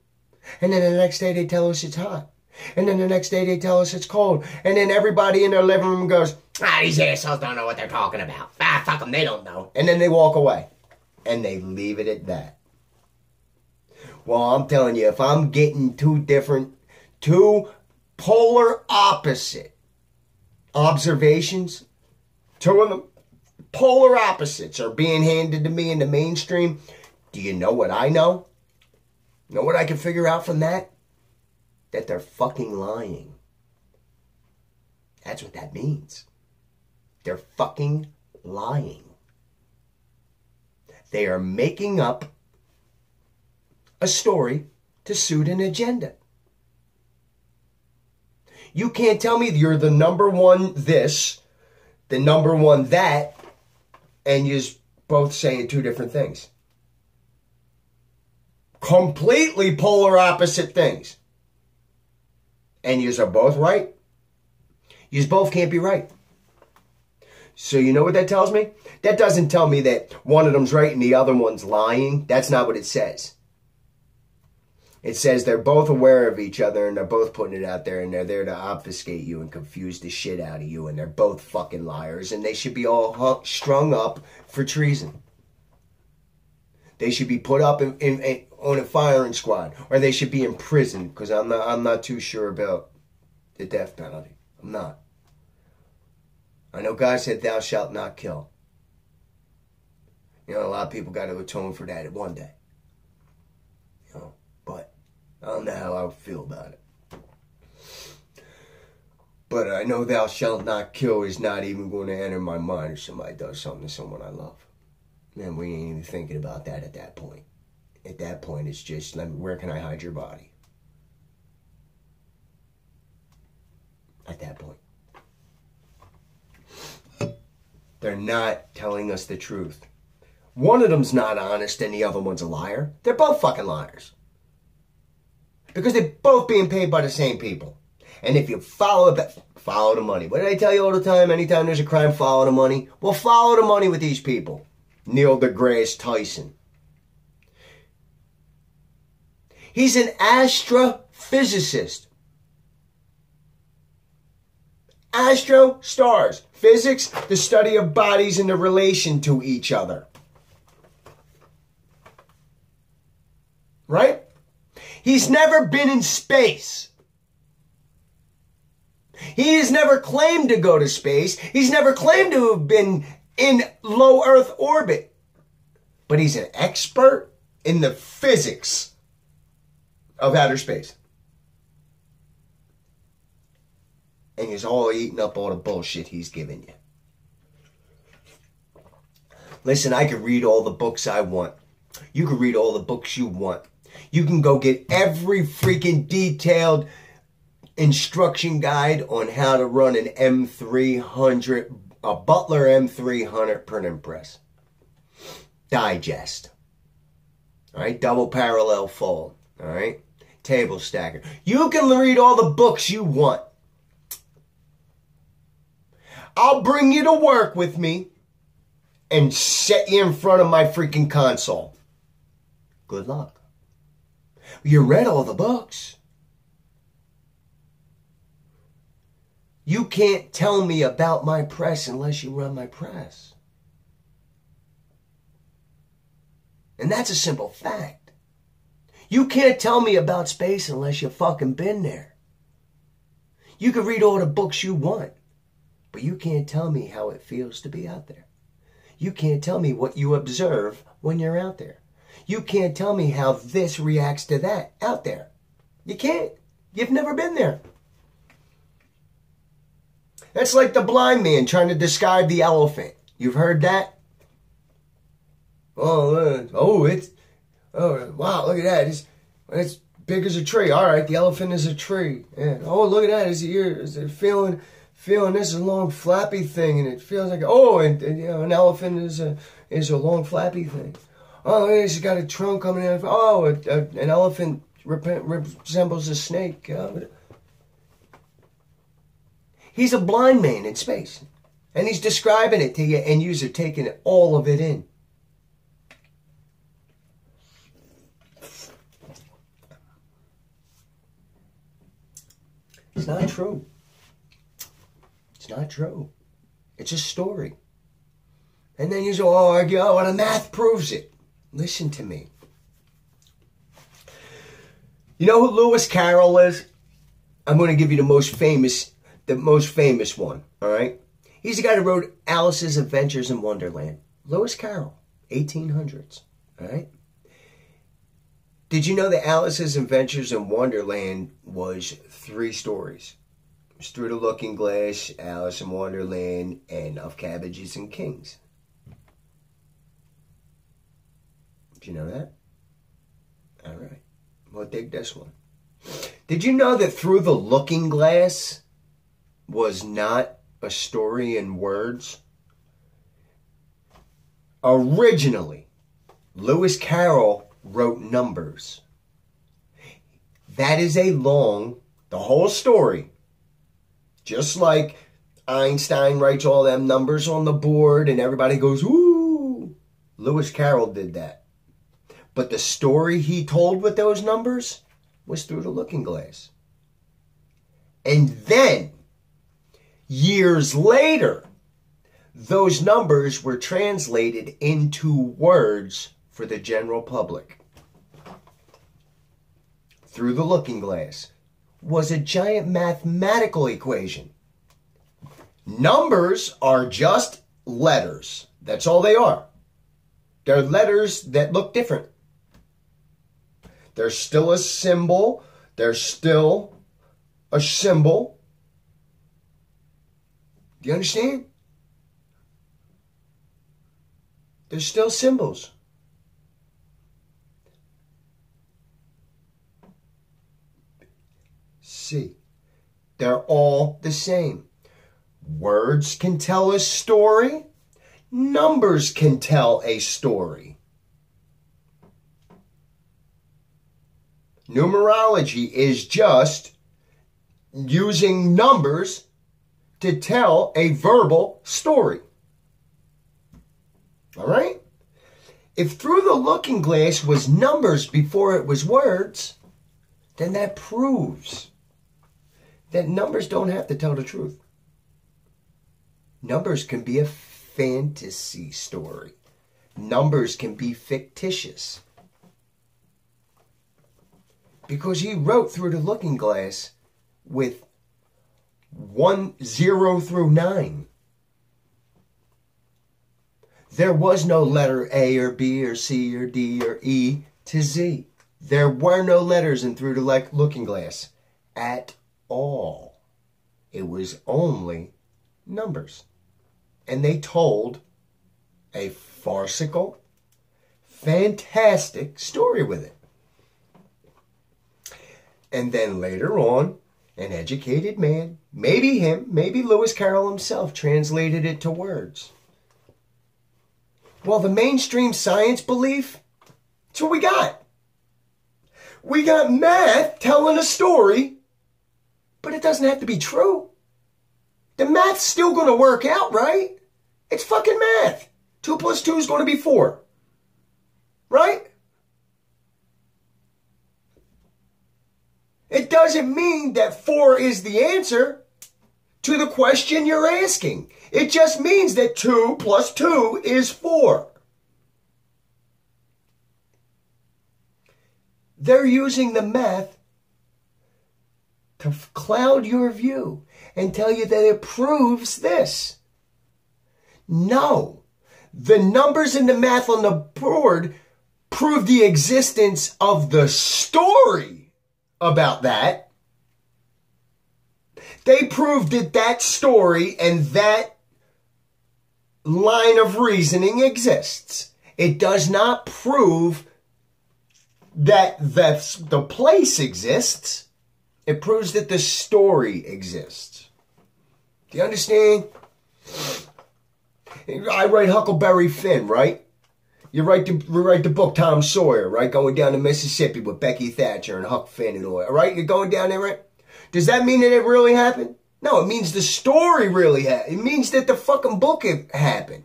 And then the next day they tell us it's hot. And then the next day they tell us it's cold. And then everybody in their living room goes, these assholes don't know what they're talking about. Fuck them, they don't know. And then they walk away. And they leave it at that. Well, I'm telling you, if I'm getting two polar opposite observations, two of them polar opposites are being handed to me in the mainstream, do you know what I know? Know what I can figure out from that? That they're fucking lying. That's what that means. They're fucking lying. They are making up a story to suit an agenda. You can't tell me you're the number one this, the number one that, and you're both saying two different things. Completely polar opposite things. And yous are both right. Yous both can't be right. So you know what that tells me? That doesn't tell me that one of them's right and the other one's lying. That's not what it says. It says they're both aware of each other and they're both putting it out there and they're there to obfuscate you and confuse the shit out of you, and they're both fucking liars and they should be all strung up for treason. They should be put up on a firing squad, or they should be in prison, because I'm not too sure about the death penalty. I'm not. I know God said thou shalt not kill. You know, a lot of people got to atone for that one day. You know, but I don't know how I would feel about it. But I know thou shalt not kill is not even going to enter my mind if somebody does something to someone I love. And we ain't even thinking about that at that point. At that point, it's just, where can I hide your body? At that point. They're not telling us the truth. One of them's not honest and the other one's a liar. They're both fucking liars. Because they're both being paid by the same people. And if you follow the money. What did I tell you all the time? Anytime there's a crime, follow the money. Well, follow the money with these people. Neil deGrasse Tyson. He's an astrophysicist. Astro, stars. Physics, the study of bodies and the relation to each other. Right? He's never been in space. He has never claimed to go to space. He's never claimed to have been in low Earth orbit. But he's an expert in the physics of outer space. And he's all eating up all the bullshit he's giving you. Listen, I can read all the books I want. You can read all the books you want. You can go get every freaking detailed instruction guide on how to run an M300, a Butler M300 printing press. Digest. All right, double parallel fold. All right, table stacker. You can read all the books you want. I'll bring you to work with me and set you in front of my freaking console. Good luck. You read all the books. You can't tell me about my press unless you run my press. And that's a simple fact. You can't tell me about space unless you've fucking been there. You can read all the books you want, but you can't tell me how it feels to be out there. You can't tell me what you observe when you're out there. You can't tell me how this reacts to that out there. You can't. You've never been there. That's like the blind man trying to describe the elephant. You've heard that? Oh, wow, look at that. It's big as a tree. All right, the elephant is a tree. Yeah. Oh, look at that. His ear. Is it feeling this is a long flappy thing, and it feels like, and you know, an elephant is a long flappy thing. Oh, he's got a trunk coming in. Oh, an elephant resembles a snake. He's a blind man in space, and he's describing it to you, and you're taking all of it in. It's not true. It's not true. It's a story. And then you say, argue, well, the math proves it. Listen to me. You know who Lewis Carroll is? I'm going to give you the most famous one, all right? He's the guy who wrote Alice's Adventures in Wonderland. Lewis Carroll, 1800s, all right? Did you know that Alice's Adventures in Wonderland was 3 stories? It was Through the Looking Glass, Alice in Wonderland, and Of Cabbages and Kings. Did you know that? All right. Well, dig this one. Did you know that Through the Looking Glass was not a story in words? Originally, Lewis Carroll wrote numbers. That is the whole story. Just like Einstein writes all them numbers on the board and everybody goes, ooh. Lewis Carroll did that. But the story he told with those numbers was Through the Looking Glass. And then, years later, those numbers were translated into words for the general public. Through the Looking Glass was a giant mathematical equation. Numbers are just letters. That's all they are. They're letters that look different. They're still a symbol. They're still a symbol. Do you understand? They're still symbols. See, they're all the same. Words can tell a story. Numbers can tell a story. Numerology is just using numbers to tell a verbal story. All right? If Through the Looking Glass was numbers before it was words, then that proves that numbers don't have to tell the truth. Numbers can be a fantasy story. Numbers can be fictitious. Because he wrote Through the Looking Glass with 0 through 9. There was no letter A or B or C or D or E to Z. There were no letters in Through the Looking Glass at all. It was only numbers. And they told a farcical, fantastic story with it. And then later on, an educated man, maybe him, maybe Lewis Carroll himself, translated it to words. Well, the mainstream science belief, that's what we got. We got math telling a story, but it doesn't have to be true. The math's still going to work out, right? It's fucking math. 2 plus 2 is going to be 4. Right? It doesn't mean that 4 is the answer to the question you're asking. It just means that 2 plus 2 is 4. They're using the math to cloud your view and tell you that it proves this. No. The numbers and the math on the board prove the existence of the story about that. They proved that that story and that line of reasoning exists. It does not prove that the place exists. It proves that the story exists. Do you understand? I write Huckleberry Finn, right? You write the book Tom Sawyer, right? Going down to Mississippi with Becky Thatcher and Huck Finn and all that, right? You're going down there, right? Does that mean that it really happened? No, it means the story really happened. It means that the fucking book happened.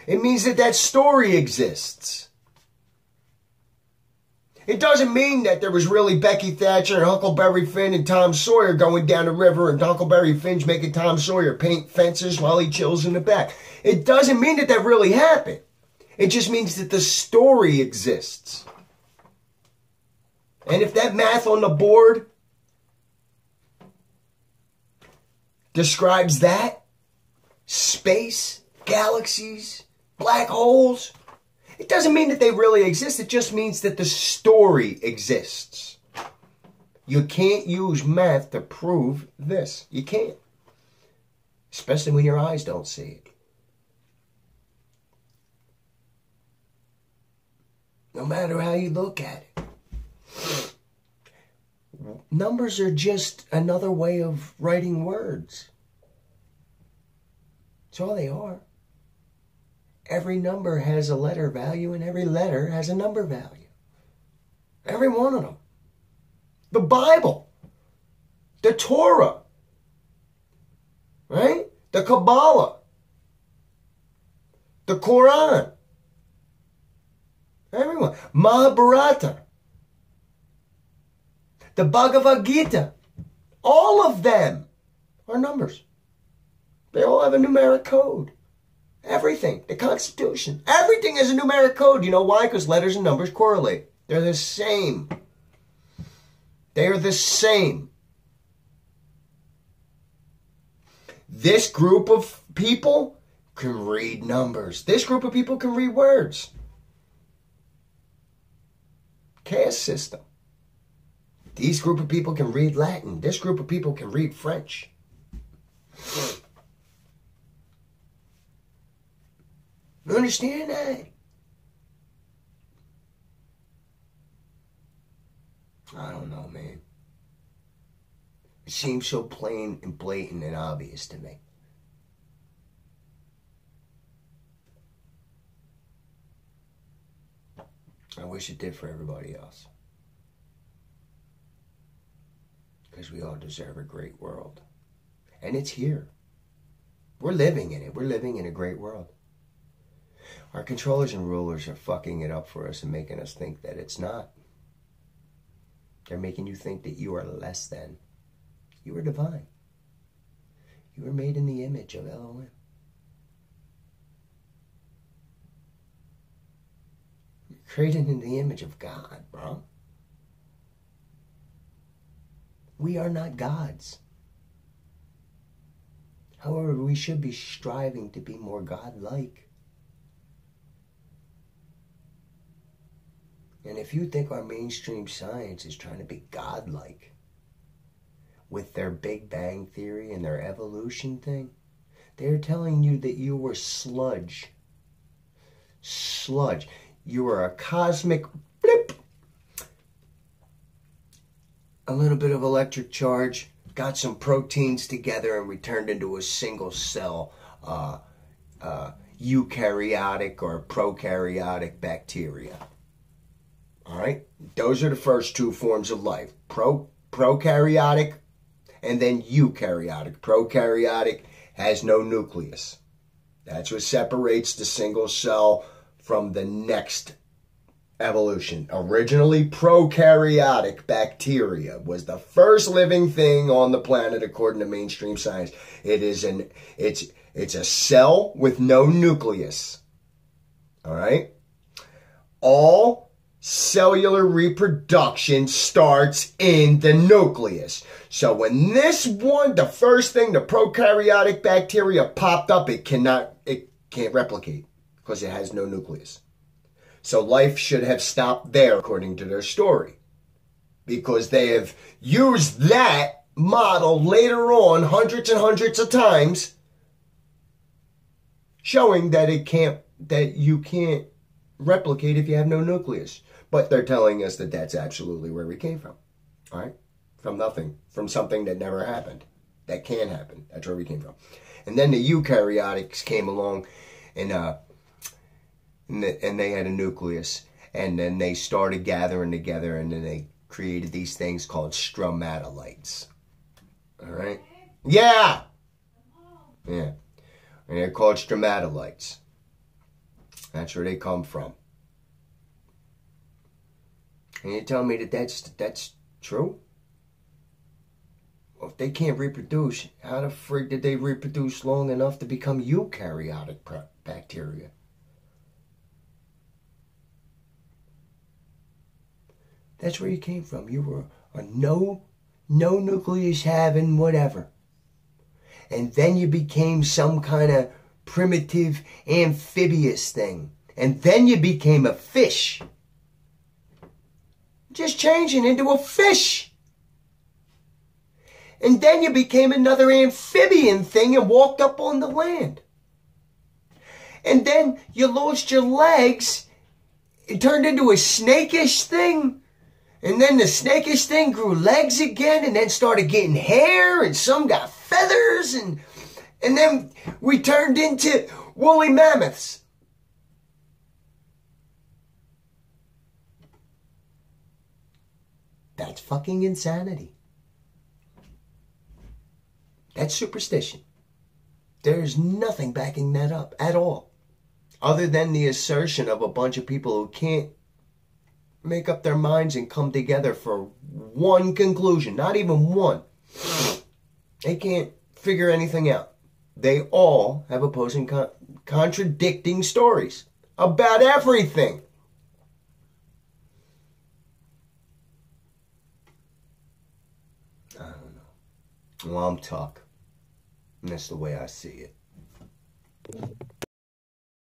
It means that that story exists. It doesn't mean that there was really Becky Thatcher and Huckleberry Finn and Tom Sawyer going down the river and Huckleberry Finn's making Tom Sawyer paint fences while he chills in the back. It doesn't mean that that really happened. It just means that the story exists. And if that math on the board describes that, space, galaxies, black holes, it doesn't mean that they really exist. It just means that the story exists. You can't use math to prove this. You can't. Especially when your eyes don't see it. No matter how you look at it. Numbers are just another way of writing words. That's all they are. Every number has a letter value and every letter has a number value. Every one of them. The Bible. The Torah. Right? The Kabbalah. The Quran. Everyone. Mahabharata. The Bhagavad Gita. All of them are numbers. They all have a numeric code. Everything. The Constitution. Everything has a numeric code. You know why? Because letters and numbers correlate. They're the same. They are the same. This group of people can read numbers. This group of people can read words. Caste system. These group of people can read Latin. This group of people can read French. You understand that? I don't know, man. It seems so plain and blatant and obvious to me. I wish it did for everybody else. Because we all deserve a great world. And it's here. We're living in it. We're living in a great world. Our controllers and rulers are fucking it up for us and making us think that it's not. They're making you think that you are less than. You are divine. You were made in the image of Elohim. You're created in the image of God, bro. We are not gods. However, we should be striving to be more God-like. And if you think our mainstream science is trying to be God-like with their Big Bang Theory and their evolution thing, they're telling you that you were sludge. Sludge. You were a cosmic blip. A little bit of electric charge, got some proteins together and we turned into a single cell eukaryotic or prokaryotic bacteria. All right? Those are the first two forms of life. Prokaryotic and then eukaryotic. Prokaryotic has no nucleus. That's what separates the single cell from the next evolution. Originally, prokaryotic bacteria was the first living thing on the planet according to mainstream science. It's a cell with no nucleus. All right? All cellular reproduction starts in the nucleus. So when this one, the first thing, the prokaryotic bacteria popped up, it can't replicate because it has no nucleus. So life should have stopped there, according to their story. Because they have used that model later on, hundreds and hundreds of times, showing that you can't replicate if you have no nucleus. But they're telling us that that's absolutely where we came from. All right? From nothing. From something that never happened. That can happen. That's where we came from. And then the eukaryotics came along and they had a nucleus, and then they started gathering together, and then they created these things called stromatolites. All right? Yeah! Yeah. And they're called stromatolites. That's where they come from. And you tell me that that's true? Well, if they can't reproduce, how the frig did they reproduce long enough to become eukaryotic bacteria? That's where you came from. You were a no nucleus having whatever. And then you became some kind of primitive amphibious thing. And then you became a fish. Just changing into a fish. And then you became another amphibian thing and walked up on the land. And then you lost your legs it turned into a snakish thing. And then the snakish thing grew legs again and then started getting hair and some got feathers and then we turned into woolly mammoths. That's fucking insanity. That's superstition. There's nothing backing that up at all. Other than the assertion of a bunch of people who can't make up their minds and come together for one conclusion. Not even one. They can't figure anything out. They all have opposing, contradicting stories about everything. I don't know. Well, I'm Tuck. And that's the way I see it.